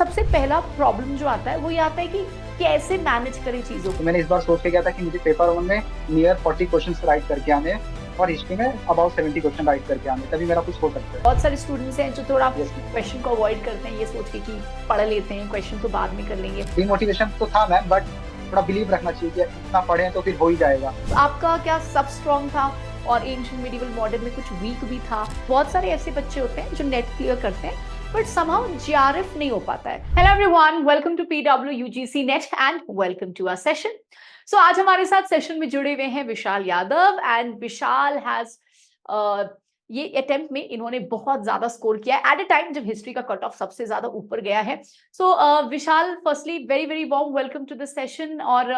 सबसे पहला प्रॉब्लम जो आता है वो ये आता है कि कैसे मैनेज करें चीजों को। तो मैंने इस बार सोच के गया था कि मुझे पेपर वन में नियर 40 क्वेश्चंस राइट करके आने हैं और हिस्ट्री में अबाउट 70 क्वेश्चन राइट करके आने हैं, तभी मेरा कुछ हो सकता है। बहुत सारे स्टूडेंट्स हैं जो थोड़ा यस मैम। क्वेश्चन को अवॉइड करते हैं, ये सोच के कि पढ़ लेते हैं, क्वेश्चन तो बाद में कर लेंगे। डिमोटिवेशन तो था मैम, बट थोड़ा बिलीव रखना चाहिए कि इतना पढ़े तो फिर हो ही जाएगा। तो आपका क्या सब स्ट्रॉन्ग था और एंशिएंट मिडिवल मॉडर्न में कुछ वीक भी था? बहुत सारे ऐसे बच्चे होते हैं जो नेट क्लियर करते हैं बट समहाउ जीआरएफ नहीं हो पाता है। Hello everyone, welcome to PW UGC NET and welcome to our session. So आज हमारे साथ सेशन में जुड़े हुए हैं विशाल यादव एंड विशाल हैज ये अटेम्प्ट में इन्होंने बहुत ज्यादा स्कोर किया है एट अ टाइम जब हिस्ट्री का कट ऑफ सबसे ज्यादा ऊपर गया है। So Vishal, firstly very very warm welcome to the session. और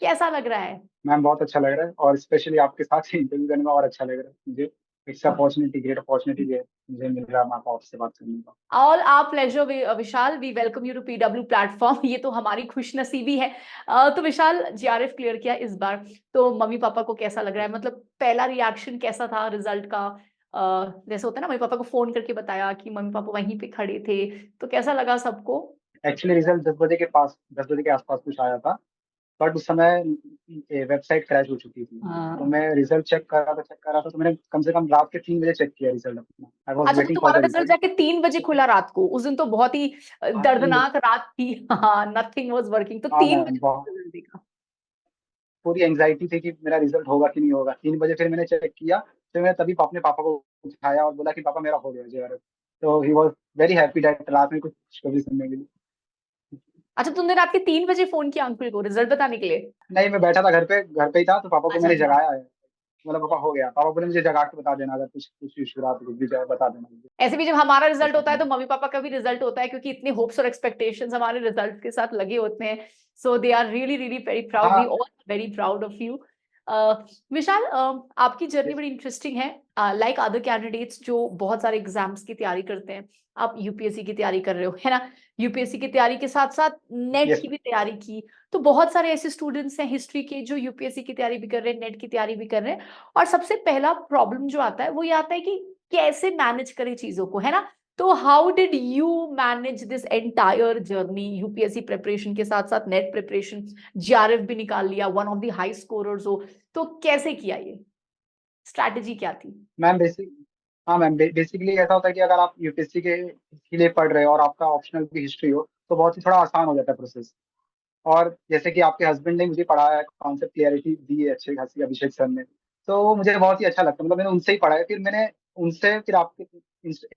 कैसा लग रहा है? मैम बहुत अच्छा लग रहा है और स्पेशली आपके साथ इंटरव्यू करने में और अच्छा लग रहा है मुझे। इट्स अपॉर्चुनिटी, ग्रेट अपॉर्चुनिटी है मुझे मिल रहा है मैम आपसे बात करने का। All our pleasure Vishal, we welcome you to PW platform. ये तो हमारी खुशनसीबी है। तो विशाल, जीआरएफ क्लियर किया इस बार, तो मम्मी पापा को कैसा लग रहा है? मतलब पहला रिएक्शन कैसा था रिजल्ट का? जैसे होता है ना, मम्मी पापा को फोन करके बताया कि मम्मी पापा वहीं पे खड़े थे, तो कैसा लगा सबको? एक्चुअली रिजल्ट 10 बजे के आसपास कुछ आया था, बट उस समय वेबसाइट क्रैश हो चुकी थी। तो हाँ। मैं रिजल्ट चेक कर रहा था तो मैंने कम से कम रात के 3 बजे चेक किया रिजल्ट अपना। आई वॉज अच्छा, तो वेटिंग फॉर तुम्हारा द रिजल्ट रिजल्ट। जाके 3 बजे खुला रात को? उस दिन तो बहुत ही हाँ 3 बजे। दर्दनाक रात थी। हाँ, नथिंग वाज वर्किंग, तो हाँ तीन मैम, बजे बहुत रिजल्ट देखा? पूरी एंग्जाइटी थी कि मेरा रिजल्ट होगा कि नहीं होगा। 3 बजे फिर मैंने चेक किया, फिर मैंने तभी अपने पापा को उठाया और बोला कि पापा मेरा हो गया जेआरएफ। तो he was very happy that रात में कुछ खुशखबरी सुनने मिली। अच्छा, तुमने रात के 3 बजे फोन किया अंकल को रिजल्ट बताने के लिए? नहीं, मैं बैठा था घर पे ही था, तो पापा को अच्छा मैंने अच्छा। जगाया है। बोला पापा हो गया। पापा बोले मुझे जगा के बता देना, अगर कुछ कुछ इशू रहा तो कुछ भी जाए बता देना मुझे। ऐसे भी जब हमारा रिजल्ट ऐसा होता है था। तो मम्मी पापा का भी रिजल्ट होता है, क्योंकि इतने होप्स और एक्सपेक्टेशंस हमारे रिजल्ट के साथ लगे होते हैं। So they are really really very proud, we हाँ। All very proud of you. Vishal, आपकी जर्नी yes, बड़ी इंटरेस्टिंग है। लाइक अदर कैंडिडेट्स जो बहुत सारे एग्जाम्स की तैयारी करते हैं, आप यूपीएससी की तैयारी कर रहे हो, है ना? यूपीएससी की तैयारी के साथ साथ नेट yes, की भी तैयारी की। तो बहुत सारे ऐसे स्टूडेंट्स हैं हिस्ट्री के जो यूपीएससी की तैयारी भी कर रहे हैं, नेट की तैयारी भी कर रहे हैं। और सबसे पहला प्रॉब्लम जो आता है वो ये आता है कि कैसे मैनेज करें चीजों को, है ना? तो how did you manage this entire journey, UPSC preparation के साथ साथ नेट प्रिपरेशन, जीआरएफ भी निकाल लिया, one of the high scorers हो, तो कैसे किया ये? स्ट्रैटेजी क्या थी? मैम बेसिक हाँ मैम, बेसिकली ऐसा होता है कि अगर आप यूपीएससी के लिए पढ़ रहे हो और आपका ऑप्शनल भी हिस्ट्री हो तो बहुत ही थोड़ा आसान हो जाता है प्रोसेस। और जैसे कि आपके हस्बैंड ने मुझे पढ़ाया है, कॉन्सेप्ट क्लियरिटी दी है अच्छे खासी अभिषेक सर ने, तो वो मुझे बहुत ही अच्छा लगता है। मतलब मैंने उनसे ही पढ़ा है, फिर मैंने उनसे फिर आपके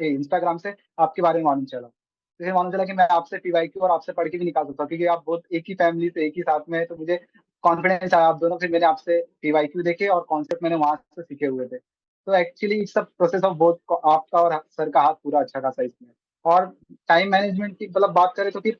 इंस्टाग्राम से आपके बारे में मालूम चला। तो फिर मालूम चला कि मैं आपसे पीवाईक्यू और आपसे पढ़ के भी निकाल सकता हूँ, क्योंकि आप बहुत एक ही फैमिली से एक ही साथ में है, तो मुझे कॉन्फिडेंस आया आप दोनों। फिर मैंने आपसे पीवाईक्यू देखे और कॉन्सेप्ट मैंने वहां से सीखे हुए थे। तो actually it's a process of both, आपका और सर का हाथ पूरा अच्छा खासा इसमें। और टाइम मैनेजमेंट की मतलब बात करें तो फिर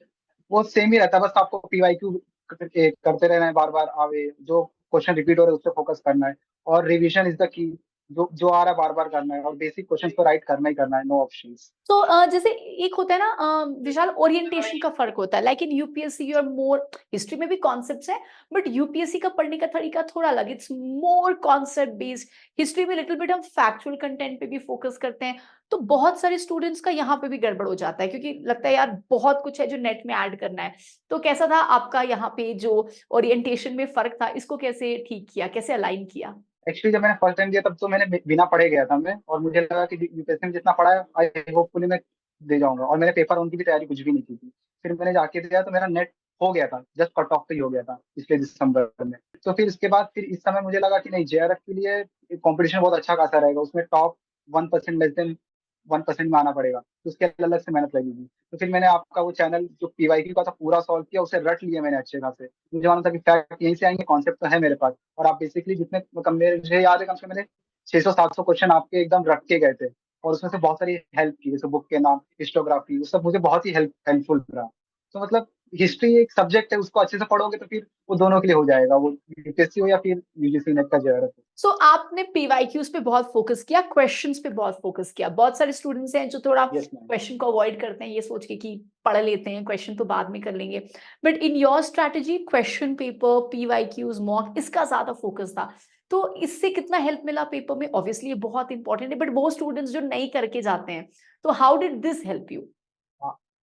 वो सेम ही रहता है, बस आपको पीवाईक्यू करते रहना है, बार बार आवे जो क्वेश्चन रिपीट हो रहे हैं उस पर फोकस करना है। और रिवीजन इज द की, जो जो आ रहा है बार बार करना है, और बेसिक क्वेश्चन को राइट करना ही करना है, नो ऑप्शंस। तो जैसे एक होता है ना विशाल, ओरिएंटेशन का फर्क होता है। Like in UPSC you are more, history में भी कॉन्सेप्ट्स हैं बट यूपीएससी का पढ़ने का तरीका थोड़ा अलग, it's more concept based. History में लिटिल बिट हम फैक्चुअल कंटेंट पे भी फोकस करते हैं। तो बहुत सारे स्टूडेंट्स का यहाँ पे भी गड़बड़ हो जाता है, क्योंकि लगता है यार बहुत कुछ है जो नेट में ऐड करना है। तो कैसा था आपका यहाँ पे जो ओरिएंटेशन में फर्क था, इसको कैसे ठीक किया, कैसे अलाइन किया? एक्चुअली जब मैंने फर्स्ट टाइम दिया तब तो मैंने बिना पढ़े गया था मैं, और मुझे लगा कि यूपीएससी में जितना पढ़ा है आई होपफुली मैं दे जाऊंगा, और मैंने पेपर उनकी भी तैयारी कुछ भी नहीं की थी। फिर मैंने जाके दिया तो मेरा नेट हो गया था, जस्ट कट ऑफ पे ही हो गया था पिछले दिसंबर में। तो फिर इसके बाद फिर इस समय मुझे लगा कि नहीं, जेआरएफ के लिए कंपटीशन बहुत अच्छा खासा रहेगा, उसमें टॉप 1%, लेस देन 1% में आना पड़ेगा, तो उसके लिए अलग से मेहनत लगेगी। तो फिर मैंने आपका वो चैनल जो पीवाईक्यू का था पूरा सॉल्व किया, उसे रट लिया मैंने अच्छे खासे। मुझे मालूम था कि फैक्ट यहीं से आएंगे, कॉन्सेप्ट तो है मेरे पास। और आप बेसिकली जितने मतलब मुझे याद है कम से कम मैंने 600-700 क्वेश्चन आपके एकदम रट के गए थे, और उसमें से बहुत सारी हेल्प की, जैसे बुक के नाम, हिस्टोग्राफी, वो सब मुझे बहुत ही हेल्पफुल रहा। तो मतलब हिस्ट्री एक सब्जेक्ट है, उसको अच्छे से पढ़ोगे तो फिर वो दोनों के लिए हो जाएगा, वो यूपीएससी हो या फिर यूजीसी नेट का जेआरएफ हो। सो आपने पीवाईक्यूज पे बहुत फोकस किया, क्वेश्चंस पे बहुत फोकस किया। बहुत सारे स्टूडेंट्स हैं जो थोड़ा यस मैम। क्वेश्चन को अवॉइड करते हैं, ये सोच के कि पढ़ लेते हैं, क्वेश्चन तो बाद में कर लेंगे। But in your strategy question paper, PYQs, mock, इसका ज्यादा फोकस था। तो इससे कितना हेल्प मिला पेपर में? ऑब्वियसली ये बहुत इंपॉर्टेंट है, बट वो स्टूडेंट्स जो नहीं करके जाते हैं, तो how did this help you?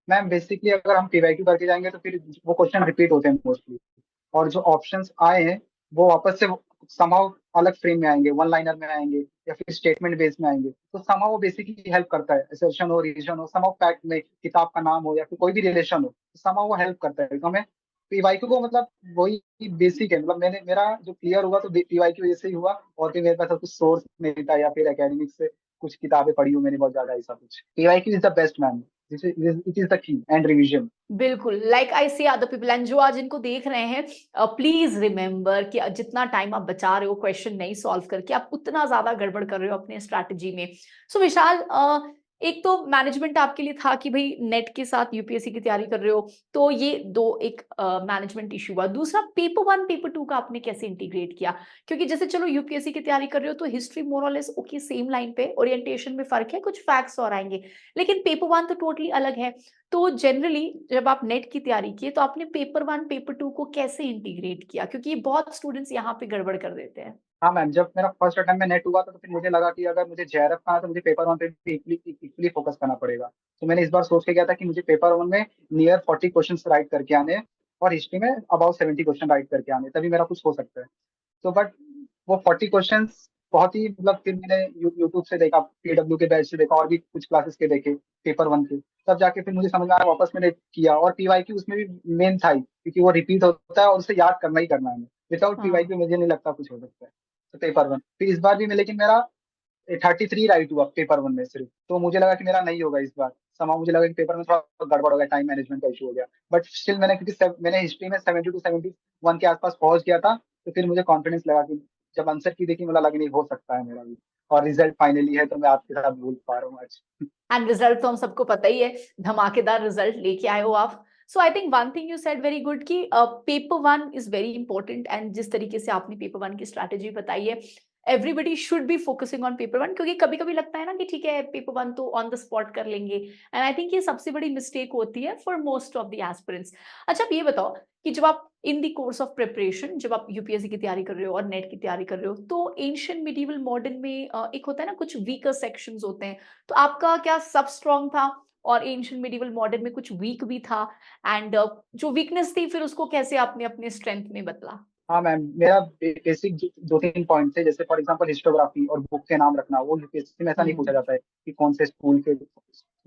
Ma'am basically अगर हम पीवाईक्यू करके जाएंगे तो फिर वो क्वेश्चन रिपीट होते हैं मोस्टली, और जो ऑप्शंस आए हैं वो वापस से समहाउ अलग फ्रेम में आएंगे, वन लाइनर में आएंगे या फिर स्टेटमेंट बेस में आएंगे। तो समहाउ वो बेसिकली हेल्प करता है, असर्शन हो, रिविजन हो, समहाउ फैक्ट में किताब का नाम हो या फिर कोई भी रिलेशन हो, तो समहाउ वो हेल्प करता है। तो हमें पीवाईक्यू को मतलब वही बेसिक है, मतलब मैंने मेरा जो क्लियर हुआ तो पीवाईक्यू वजह से ही हुआ, और फिर मेरे पास कुछ सोर्स नहीं था या फिर एकेडमिक से कुछ किताबें पढ़ी हूँ मैंने बहुत ज्यादा, ऐसा कुछ। PYQ is the best ma'am, it is the key and revision. बिल्कुल, like I see other people and जो आज इनको देख रहे हैं, प्लीज रिमेंबर कि जितना टाइम आप बचा रहे हो क्वेश्चन नहीं सॉल्व करके, आप उतना ज्यादा गड़बड़ कर रहे हो अपने स्ट्रैटेजी में। सो विशाल, एक तो मैनेजमेंट आपके लिए था कि भाई नेट के साथ यूपीएससी की तैयारी कर रहे हो, तो ये दो एक मैनेजमेंट इशू हुआ। दूसरा, पेपर वन पेपर टू का आपने कैसे इंटीग्रेट किया? क्योंकि जैसे चलो यूपीएससी की तैयारी कर रहे हो तो हिस्ट्री मोर और लेस ओके, सेम लाइन पे, ओरिएंटेशन में फर्क है, कुछ फैक्ट्स और आएंगे, लेकिन पेपर वन तो टोटली अलग है। तो जनरली जब आप नेट की तैयारी किए तो आपने पेपर वन पेपर टू को कैसे इंटीग्रेट किया? क्योंकि ये बहुत स्टूडेंट्स यहाँ पे गड़बड़ कर देते हैं। हाँ मैम, जब मेरा फर्स्ट अटेम्प्ट में नेट हुआ था तो फिर मुझे लगा कि अगर मुझे जेआरएफ का है तो मुझे पेपर वन पे भी इक्वली फोकस करना पड़ेगा। तो मैंने इस बार सोच के गया था कि मुझे पेपर वन में नियर 40 क्वेश्चन राइट करके आने हैं, और हिस्ट्री में अबाउट 70 क्वेश्चन राइट करके आने हैं, तभी मेरा कुछ हो सकता है। तो बट वो 40 क्वेश्चंस बहुत ही, मतलब फिर मैंने यूट्यूब से देखा, पीडब्ल्यू के बैच से देखा, और भी कुछ क्लासेस के देखे पेपर वन के, तब जाके फिर मुझे समझ में आया, वापस मैंने किया। और पीवाईक्यू उसमें भी मेन था ही, क्योंकि वो रिपीट होता है और उसे याद करना ही करना है। विदाउट हाँ। पीवाईक्यू मुझे नहीं लगता कुछ हो सकता है। तो पेपर वन फिर इस बार भी मैं, लेकिन मेरा 33 राइट हुआ पेपर वन में सिर्फ, तो मुझे लगा कि मेरा नहीं होगा इस बार। समा मुझे लगा कि पेपर में थोड़ा गड़बड़ हो गया, टाइम मैनेजमेंट का इशू हो गया। बट स्टिल मैंने, क्योंकि मैंने हिस्ट्री में 70 to 71 के आसपास पहुंच गया था, तो फिर मुझे कॉन्फिडेंस लगा कि जब आंसर की देखी मुझे लगा नहीं हो सकता है मेरा भी। और रिजल्ट फाइनली है, तो मैं आपके साथ बोल पा रहा हूँ आज। एंड रिजल्ट तो हम सबको पता ही है, धमाकेदार रिजल्ट लेके आए हो आप। So I think one thing you said very good कि paper one is very important, and जिस तरीके से आपने पेपर वन की स्ट्रैटेजी बताई है, everybody should be focusing on paper one. क्योंकि कभी कभी लगता है ना कि ठीक है पेपर वन तो ऑन द स्पॉट कर लेंगे, एंड आई थिंक ये सबसे बड़ी मिस्टेक होती है for most of the aspirants. अच्छा, आप ये बताओ कि जब आप in the course of preparation, जब आप यूपीएससी की तैयारी कर रहे हो और नेट की तैयारी कर रहे हो, तो एंशियंट मिडिवल मॉडर्न में एक होता है ना, कुछ वीकर सेक्शंस होते हैं, तो आपका क्या सब स्ट्रॉन्ग था और एंशिएंट मिडिवल मॉडर्न में कुछ वीक भी था? एंड जो वीकनेस थी फिर उसको कैसे आपने अपने स्ट्रेंथ में बदला? हाँ मैम, मेरा बेसिक दो तीन पॉइंट थे, जैसे फॉर एग्जांपल हिस्टोग्राफी और बुक के नाम रखना। वो यूपीएससी में ऐसा नहीं पूछा हम्म। जाता है कि कौन से स्कूल के,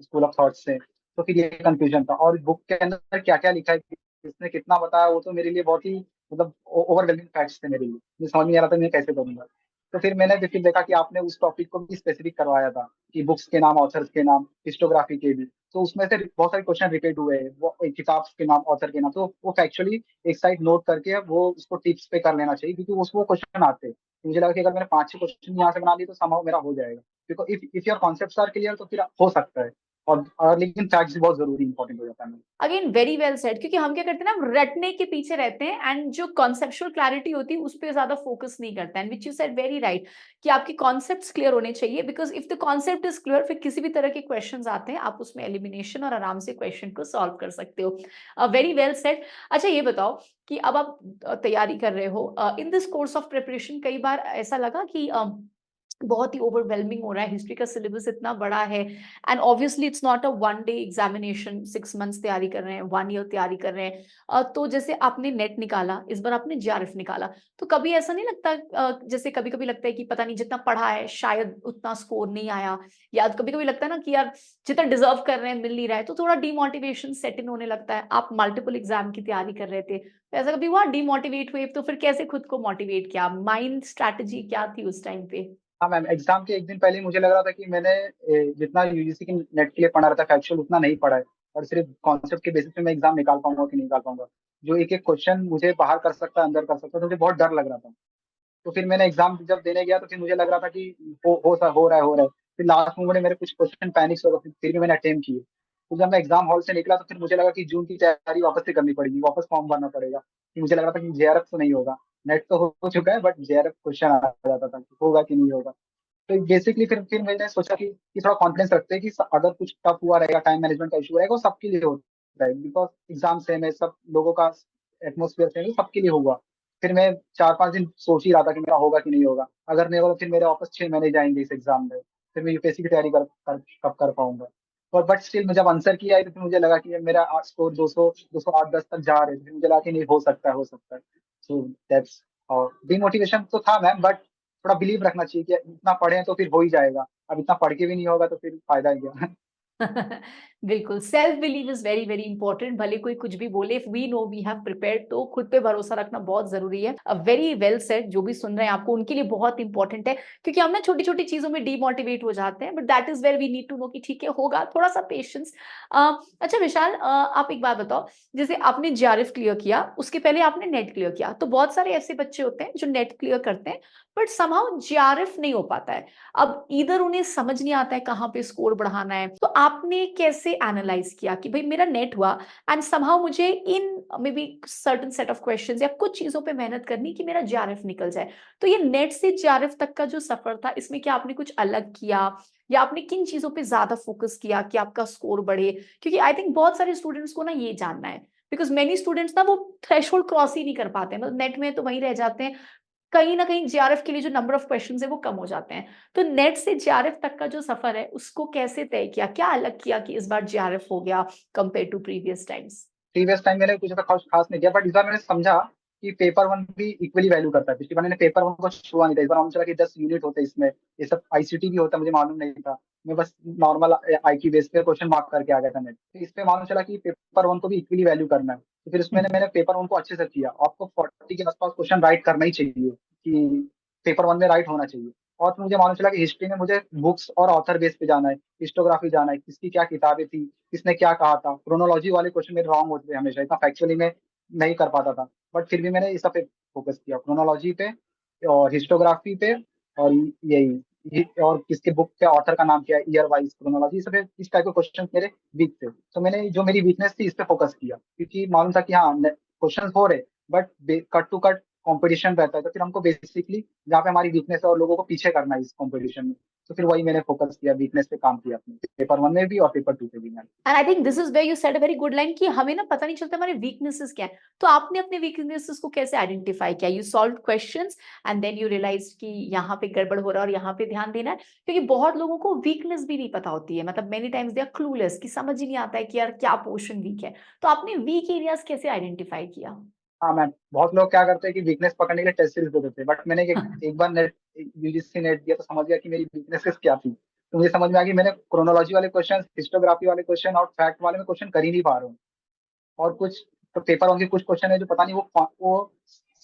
स्कूल ऑफ थॉट से। तो फिर ये कंफ्यूजन था, और बुक के अंदर क्या क्या लिखा है, किसने कितना बताया, वो तो मेरे लिए बहुत ही, मतलब ओवरवेलमिंग फैक्ट्स थे मेरे लिए, मुझे समझ नहीं आ रहा था मैं कैसे करूंगा। तो फिर मैंने फिर देखा कि आपने उस टॉपिक को भी स्पेसिफिक करवाया था, कि बुक्स के नाम, ऑथर्स के नाम, हिस्टोग्राफी के भी। तो उसमें से बहुत सारे क्वेश्चन रिपीट हुए हैं, वो एक किताब के नाम, ऑथर के नाम, तो वो फैक्चुअली एक साइड नोट करके वो उसको टिप्स पे कर लेना चाहिए, क्योंकि उसको क्वेश्चन आते हैं। तो मुझे लगा कि अगर मैंने 5-6 क्वेश्चन यहाँ से बना लिए तो संभव मेरा हो जाएगा, क्योंकि if your concepts are clear तो फिर हो सकता है। और लेकिन फैक्ट्स बहुत जरूरी इंपॉर्टेंट हो जाता है। अगेन वेरी वेल सेड, क्योंकि हम क्या करते हैं ना, हम रटने के पीछे रहते हैं एंड जो कॉन्सेप्चुअल क्लैरिटी होती है उस पर ज्यादा फोकस नहीं करते हैं, which you said very right कि आपके कॉन्सेप्ट्स क्लियर होने चाहिए। Because if the concept is clear, फिर किसी भी तरह के क्वेश्चंस आते हैं आप उसमें एलिमिनेशन और आराम से क्वेश्चन को सॉल्व कर सकते हो। Very well said. अच्छा, ये बताओ कि अब आप तैयारी कर रहे हो in this course of preparation, कई बार ऐसा लगा कि बहुत ही ओवरवेलमिंग हो रहा है, हिस्ट्री का सिलेबस इतना बड़ा है, and obviously it's not a one day examination, 6 months तैयारी कर रहे हैं, 1 ईयर तैयारी कर रहे हैं। तो जैसे आपने नेट निकाला, इस बार आपने जेआरएफ निकाला, तो कभी ऐसा नहीं लगता, जैसे कभी कभी लगता है कि पता नहीं जितना पढ़ा है शायद उतना स्कोर नहीं आया, या कभी कभी लगता है ना कि यार जितना डिजर्व कर रहे हैं मिल नहीं रहा है, तो थोड़ा डिमोटिवेशन सेट इन होने लगता है। आप मल्टीपल एग्जाम की तैयारी कर रहे थे, तो ऐसा कभी हुआ डिमोटिवेट हुए? तो फिर कैसे खुद को मोटिवेट किया? माइंड स्ट्रैटेजी क्या थी उस टाइम पे? हाँ मैम, एग्जाम के एक दिन पहले ही मुझे लग रहा था कि मैंने जितना यूजीसी की नेट के लिए पढ़ा रहता है फैक्चुअल, उतना नहीं पढ़ा है, और सिर्फ कॉन्सेप्ट के बेसिस पे मैं एग्जाम निकाल पाऊंगा कि नहीं निकाल पाऊंगा। जो एक एक क्वेश्चन मुझे बाहर कर सकता है, अंदर कर सकता है, तो मुझे बहुत डर लग रहा था। तो फिर मैंने एग्जाम जब देने गया तो फिर मुझे लग रहा था कि हो रहा है। फिर लास्ट मोमेंट में मेरे कुछ क्वेश्चन पैनिक्स हो गए, फिर भी मैंने अटेम्प्ट किए। तो जब मैं एग्जाम हॉल से निकला तो फिर मुझे लगा कि जून की तैयारी वापस से करनी पड़ेगी, वापस फॉर्म भरना पड़ेगा, कि मुझे लग रहा था कि जेआरएफ तो नहीं होगा। नेट तो हो चुका है, बट जेआरएफ क्वेश्चन आ जाता था कि होगा कि नहीं होगा। तो बेसिकली फिर मैंने सोचा कि थोड़ा कॉन्फिडेंस रखते हैं कि अगर कुछ टफ हुआ रहेगा, टाइम मैनेजमेंट का इशू रहेगा, वो सबके लिए होता है, बिकॉज एग्जाम सेम है, सब लोगों का एटमोसफियर सेम है, सबके लिए हुआ। फिर मैं 4-5 दिन सोच ही रहा था कि मेरा होगा कि नहीं होगा। अगर नहीं होगा तो फिर मेरे वापस 6 महीने जाएंगे इस एग्जाम में, फिर मैं यूपीएससी की तैयारी कब कर पाऊंगा। और बट स्टिल मैं जब आंसर किया तो फिर मुझे लगा कि मेरा स्कोर 200 208 10 तक जा रहे थे, फिर मुझे लगा कि नहीं हो सकता है, हो सकता है। सो दैट्स, और डिमोटिवेशन तो था मैम, बट थोड़ा बिलीव रखना चाहिए कि इतना पढ़े तो फिर हो ही जाएगा। अब इतना पढ़ के भी नहीं होगा तो फिर फायदा ही क्या। बिल्कुल, self believe is very very important. भले कोई कुछ भी बोले, if we know we have prepared, तो खुद पे भरोसा रखना बहुत जरूरी है। Very well said. जो भी सुन रहे हैं आपको, उनके लिए बहुत इंपॉर्टेंट है, क्योंकि हम ना छोटी छोटी चीजों में डीमोटिवेट हो जाते हैं, but that is where we need to know कि ठीक है, होगा, थोड़ा सा पेशेंस। अच्छा विशाल, आप एक बात बताओ, जैसे आपने जेआरएफ क्लियर किया, उसके पहले आपने नेट क्लियर किया, तो बहुत सारे ऐसे बच्चे होते हैं जो नेट क्लियर करते हैं बट समहाउ जेआरएफ नहीं हो पाता है। अब इधर उन्हें समझ नहीं आता है कहाँ पे स्कोर बढ़ाना है, तो आपने कैसे एनालाइज किया कि भाई मेरा नेट हुआ एंड समहाउ मुझे in maybe certain set of questions या कुछ चीजों पे मेहनत करनी कि मेरा जेआरएफ निकल जाए। तो ये नेट से जेआरएफ तक का जो सफर था, इसमें क्या आपने कुछ अलग किया, या आपने किन चीजों पे ज्यादा फोकस किया कि आपका स्कोर बढ़े? क्योंकि आई थिंक बहुत सारे स्टूडेंट्स को ना ये जानना है, बिकॉज मेनी स्टूडेंट्स ना वो थ्रेशोल्ड क्रॉस ही नहीं कर पाते हैं, मतलब नेट में तो वहीं रह जाते हैं, कहीं ना कहीं जेआरएफ के लिए जो नंबर ऑफ क्वेश्चंस है वो कम हो जाते हैं। तो नेट से जेआरएफ तक का जो सफर है उसको कैसे तय किया, क्या अलग किया कि इस बार जेआरएफ हो गया compare to previous times? Previous time मैंने कुछ ऐसा खास खास नहीं किया, बट इस बार मैंने समझा कि पेपर वन भी इक्वली वैल्यू करता है। पिछली बार मैंने पेपर वन को छुआ नहीं था, इस बार मालूम चला कि 10 यूनिट होते हैं इसमें, ये सब आईसीटी भी होता है, मुझे मालूम नहीं था। मैं बस नॉर्मल आईक्यू बेस पे क्वेश्चन मार्क करके आ गया था नेट, तो इस पे मालूम चला कि पेपर वन को भी इक्वली वैल्यू करना है। तो फिर उसमें मैंने पेपर वन को अच्छे से किया। आपको 40 के आसपास क्वेश्चन राइट करना ही चाहिए, कि पेपर वन में राइट होना चाहिए। और फिर मुझे मालूम चला कि हिस्ट्री में मुझे बुक्स और ऑथर बेस पे जाना है, हिस्टोग्राफी जाना है, किसकी क्या किताबें थी, किसने क्या कहा था। क्रोनोलॉजी वाले क्वेश्चन मेरे रॉन्ग होते थे हमेशा, इतना फैक्चुअली में नहीं कर पाता था। बट फिर भी मैंने इस सब पे फोकस किया, क्रोनोलॉजी पे और हिस्टोग्राफी पे, और और किसके बुक के ऑथर का नाम क्या है, ईयर वाइज क्रोनोलॉजी, इस टाइप के क्वेश्चन मेरे वीक थे। तो मैंने जो मेरी वीकनेस थी इस पे फोकस किया, क्योंकि मालूम था कि हाँ क्वेश्चन हो रहे, but cut to cut competition रहता है, तो फिर हमको बेसिकली जहाँ पे हमारी वीकनेस है और लोगों को पीछे करना है इस कंपटीशन में। तो फिर वही मैंने फोकस किया, वीकनेस पे काम किया अपने पेपर वन में भी और पेपर टू पे भी मैंने। And I think this is where you said a very good line कि हमें ना पता नहीं चलता हमारे वीकनेसेस क्या है। तो आपने अपने वीकनेसेस को कैसे आइडेंटिफाई किया? You solve questions and then you realise कि यहाँ पे गड़बड़ हो रहा है और यहाँ पे ध्यान देना है। क्योंकि बहुत लोगों को वीकनेस भी नहीं पता होती है, मतलब many times they are clueless, कि समझ ही नहीं आता है कि यार क्या पोर्शन वीक है। तो आपने वीक एरियाज कैसे आइडेंटिफाई किया? हाँ मैम, बहुत लोग क्या करते हैं कि वीकनेस पकड़ने के लिए टेस्ट सीरीज दे देते हैं, बट मैंने एक बार नेट यूजीसी नेट दिया तो समझ गया कि मेरी वीकनेसेस क्या थी। तो मुझे समझ में आ गई मैंने क्रोनोलॉजी वाले क्वेश्चन, हिस्टोग्राफी वाले क्वेश्चन और फैक्ट वाले में क्वेश्चन कर ही नहीं पा रहा हूँ। और कुछ तो पेपर वन के कुछ क्वेश्चन है जो पता नहीं वो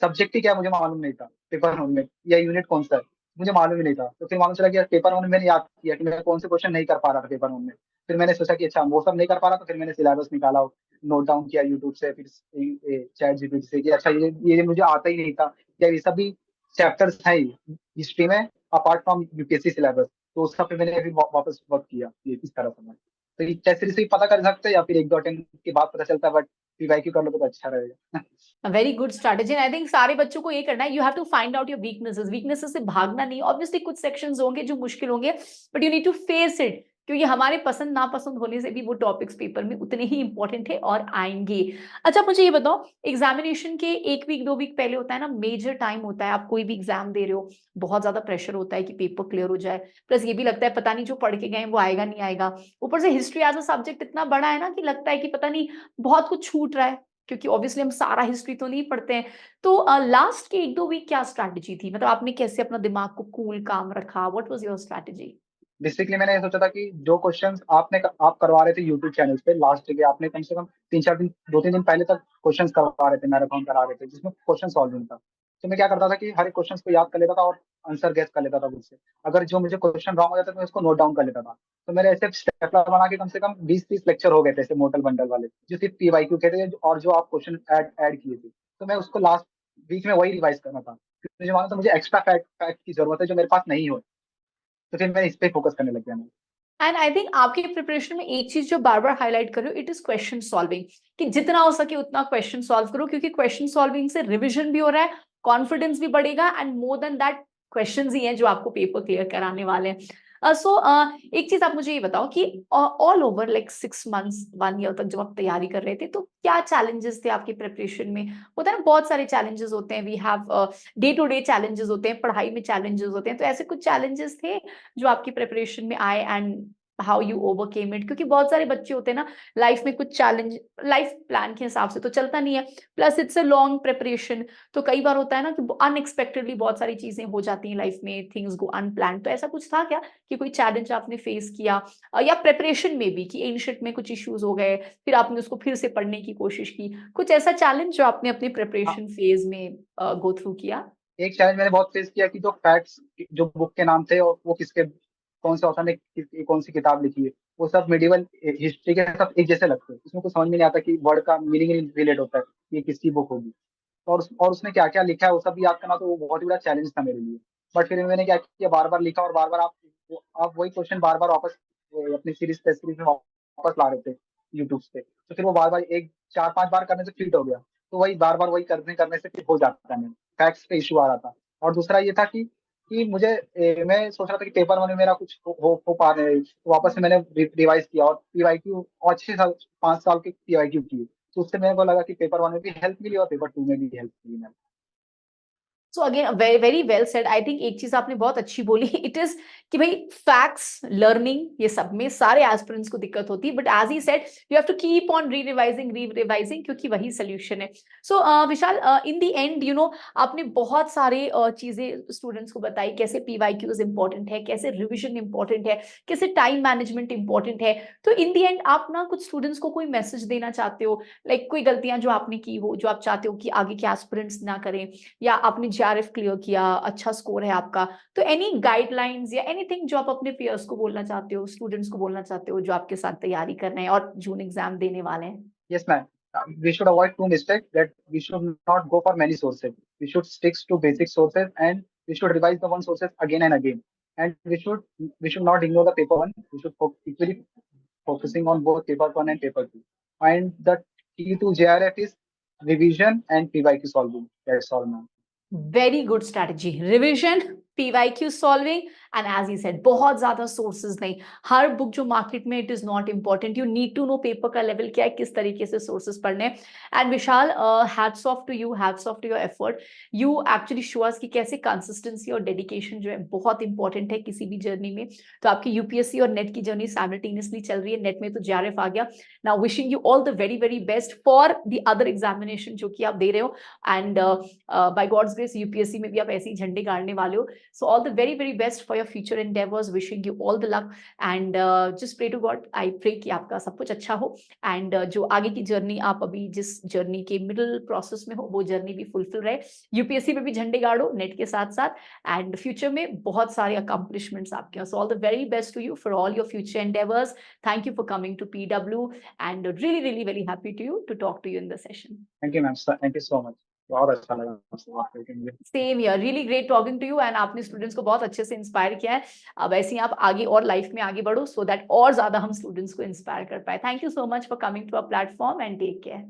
सब्जेक्ट ही क्या है, मुझे मालूम नहीं था पेपर वन में, या यूनिट कौन सा है मुझे मालूम ही नहीं था। तो फिर मालूम चला कि यार पेपर वन में मैंने याद किया कि मैं कौन से क्वेश्चन नहीं कर पा रहा था पेपर वन में। फिर मैंने सोचा कि अच्छा वो सब नहीं कर पा रहा, तो फिर मैंने सिलेबस निकाला, नोट डाउन किया यूट्यूब से, फिर चैट जीपीटी से कि अच्छा ये मुझे आता ही नहीं था, क्या ये सब भी चैप्टर्स हैं हिस्ट्री में अपार्ट फ्रॉम यूपीएससी सिलेबस। तो उस सब पे मैंने फिर वापस वर्क किया, ये इस तरह से मैं। तो ये टेस्ट सीरीज से ही पता कर सकते हैं या फिर एक दो अटेम्प्ट के बाद पता चलता है, बट पीवाईक्यू कर लो तो अच्छा रहेगा। Very good strategy. I think सारे बच्चों को ये करना है, you have to find out your weaknesses. Weaknesses से भागना नहीं, ऑब्वियसली कुछ सेक्शंस होंगे जो मुश्किल होंगे, but you need to face it, क्योंकि हमारे पसंद नापसंद होने से भी वो टॉपिक्स पेपर में उतने ही इंपॉर्टेंट है और आएंगे। अच्छा मुझे ये बताओ, एग्जामिनेशन के एक वीक दो वीक पहले होता है ना, मेजर टाइम होता है, आप कोई भी एग्जाम दे रहे हो, बहुत ज्यादा प्रेशर होता है कि पेपर क्लियर हो जाए, प्लस ये भी लगता है पता नहीं जो पढ़ के गए वो आएगा नहीं आएगा। ऊपर से हिस्ट्री एज अ सब्जेक्ट इतना बड़ा है ना कि लगता है कि पता नहीं बहुत कुछ छूट रहा है, क्योंकि ऑब्वियसली हम सारा हिस्ट्री तो नहीं पढ़ते हैं। तो लास्ट के एक दो वीक क्या स्ट्रैटेजी थी, मतलब आपने कैसे अपना दिमाग को कूल काम रखा? What was your strategy? Basically मैंने ये सोचा था कि जो क्वेश्चंस आप करवा रहे थे यूट्यूब चैनल पे लास्ट के, आपने कम से कम 3-4 दिन, 2-3 दिन पहले तक क्वेश्चंस करवा रहे थे, मैराथन करा रहे थे जिसमें क्वेश्चन सॉल्विंग था। तो मैं क्या करता था कि हर एक क्वेश्चन को याद कर लेता था और आंसर गेस कर लेता था मुझसे। अगर जो मुझे क्वेश्चन रॉन्ग हो जाता था मैं उसको नोट डाउन कर लेता था। तो मेरे ऐसे स्टेपलर बना के कम से कम 20-30 लेक्चर हो गए थे ऐसे मोटल बंडल वाले, जो सिर्फ पीवाईक्यू के थे और जो आप क्वेश्चन ऐड किए थे। तो मैं उसको लास्ट वीक में वही रिवाइज करना था, क्योंकि मुझे मालूम था मुझे एक्स्ट्रा फैक्ट फैक्ट की जरूरत है जो मेरे पास नहीं हो। तो फिर मैं इस पे फोकस करने लग गया मैं। एंड आई थिंक आपके प्रिपरेशन में एक चीज जो बार बार हाईलाइट कर रहे हो, इट इज क्वेश्चन सॉल्विंग, कि जितना हो सके उतना क्वेश्चन सॉल्व करो, क्योंकि क्वेश्चन सॉल्विंग से रिविजन भी हो रहा है, कॉन्फिडेंस भी बढ़ेगा, and more than that questions ही हैं जो आपको पेपर क्लियर कराने वाले हैं। एक चीज आप मुझे ये बताओ कि all over like 6 months 1 year तक जब आप तैयारी कर रहे थे, तो क्या चैलेंजेस थे आपकी प्रिपरेशन में? होता है ना, बहुत सारे चैलेंजेस होते हैं, we have day to day challenges होते हैं, पढ़ाई में चैलेंजेस होते हैं, तो ऐसे कुछ चैलेंजेस थे जो आपकी प्रिपरेशन में आए, and how you overcame it, क्योंकि बहुत सारे बच्चे होते हैं ना लाइफ में कुछ चैलेंज लाइफ प्लान के हिसाब से तो चलता नहीं है, plus it's a long preparation. तो कई बार होता है ना कि अनएक्सपेक्टेडली बहुत सारी चीजें हो जाती हैं लाइफ में, थिंग्स गो अनप्लान्ड। तो ऐसा कुछ था क्या कि कोई चैलेंज आपने फेस किया, या प्रिपरेशन में भी कि एनशिट में कुछ इश्यूज हो गए, फिर आपने उसको फिर से पढ़ने की कोशिश की, कुछ ऐसा चैलेंज जो आपने अपनी हाँ, प्रिपरेशन फेज में गो थ्रू किया? एक चैलेंज मैंने बहुत फेस किया कि जो फैक्ट्स, जो बुक के नाम थे और वो किसके, कौन से ऑथर ने कौन सी किताब लिखी है, वो सब मिडिवल हिस्ट्री के सब एक जैसे लगते हैं। उसमें कुछ समझ में नहीं आता कि वर्ड का मीनिंग रिलेट होता है, ये किसकी बुक होगी। और उसने क्या क्या लिखा है वो सब भी याद करना, तो वो बहुत ही बड़ा चैलेंज था मेरे लिए। बट फिर मैंने क्या किया, बार बार लिखा, और बार बार आप वही क्वेश्चन बार बार वापस अपनी सीरीज में वापस ला रहे थे यूट्यूब पे। तो फिर वो बार बार एक 4-5 बार करने से फिट हो गया। तो वही बार बार वही करने करने से फिर हो जाता है, फैक्ट्स पे इशू आ रहा था। और दूसरा ये था कि मुझे मैं सोच रहा था कि पेपर वन में मेरा कुछ हो पा रहे है, तो वापस से मैंने रिवाइज किया और पीवाईक्यू और 6 साल 5 साल के पीवाईक्यू किए। तो उससे मेरे को लगा कि पेपर वन में भी हेल्प मिली और पेपर टू में भी हेल्प मिली ma'am. So again very very well said. I think एक चीज आपने बहुत अच्छी बोली, इट इज कि भाई फैक्ट्स लर्निंग ये सब में सारे एस्पिरेंट्स को दिक्कत होती है, but as he said you have to keep on re revising, क्योंकि वही सोल्यूशन है। So Vishal, in the end आपने बहुत सारे चीजें स्टूडेंट्स को बताई, कैसे पीवाईक्यूज इंपॉर्टेंट है, कैसे रिविजन इंपॉर्टेंट है, कैसे टाइम मैनेजमेंट इंपॉर्टेंट है। तो इन द एंड आप ना कुछ स्टूडेंट्स को कोई मैसेज देना चाहते हो, लाइक कोई गलतियां जो आपने की हो, जो आप चाहते हो कि आगे के एस्पिरेंट्स ना करें, या आपने जीआरएफ क्लियर किया, अच्छा स्कोर है आपका, तो एनी गाइडलाइंस या एनीथिंग जो आप अपने पीयर्स को बोलना चाहते हो, स्टूडेंट्स को बोलना चाहते हो जो आपके साथ तैयारी कर रहे हैं और जून एग्जाम देने वाले हैं? Yes, ma'am. We should avoid two mistakes, that we should not go for many sources. We should stick to basic sources, and we should revise the one sources again and again. And we should not ignore the paper one. We should equally focusing on both paper one and paper two. And the key to JRF is revision and PYQ solving. That's all, ma'am. Very good strategy, revision, PYQ solving, and as he said बहुत ज्यादा sources नहीं। हर book जो market में, it is not important, you need to know paper का level क्या है, किस तरीके से सोर्सेज पढ़ने। And Vishal, hats off to you, hats off to your effort. You actually show us कि कैसे कंसिस्टेंसी और डेडिकेशन जो है बहुत इंपॉर्टेंट है किसी भी जर्नी में। तो आपकी यूपीएससी और नेट की जर्नी साइमल्टेनियसली चल रही है, नेट में तो जेआरएफ आ गया। Now wishing you all the very very best for the other examination जो कि आप दे रहे हो, and by God's grace UPSC में भी आप ऐसे ही झंडे गाड़ने वाले हो। So all the very very best for your future endeavours, wishing you all the luck, and just pray to God, I pray कि आपका सब कुछ अच्छा हो, एंड जो आगे की जर्नी आप अभी जिस जर्नी के मिडिल प्रोसेस में हो वो जर्नी भी फुलफिल रहे। यूपीएससी में भी झंडे गाड़ो नेट के साथ साथ, एंड फ्यूचर में बहुत सारे अकम्पलिशमेंट्स आपके। So all the very best to you for all your future endeavours. Thank you for coming to PW, and really really very happy to you to talk to you in the session. Thank you, ma'am. Thank you so much. बहुत अच्छा लगा आपसे बात करके मुझे। Same year, really great talking to you, and आपने students को बहुत अच्छे से इंस्पायर किया है। अब ऐसे ही आप आगे और लाइफ में आगे बढ़ो, सो दैट और ज्यादा हम स्टूडेंट्स को इंस्पायर कर पाए। Thank you so much for coming to a platform, and take care.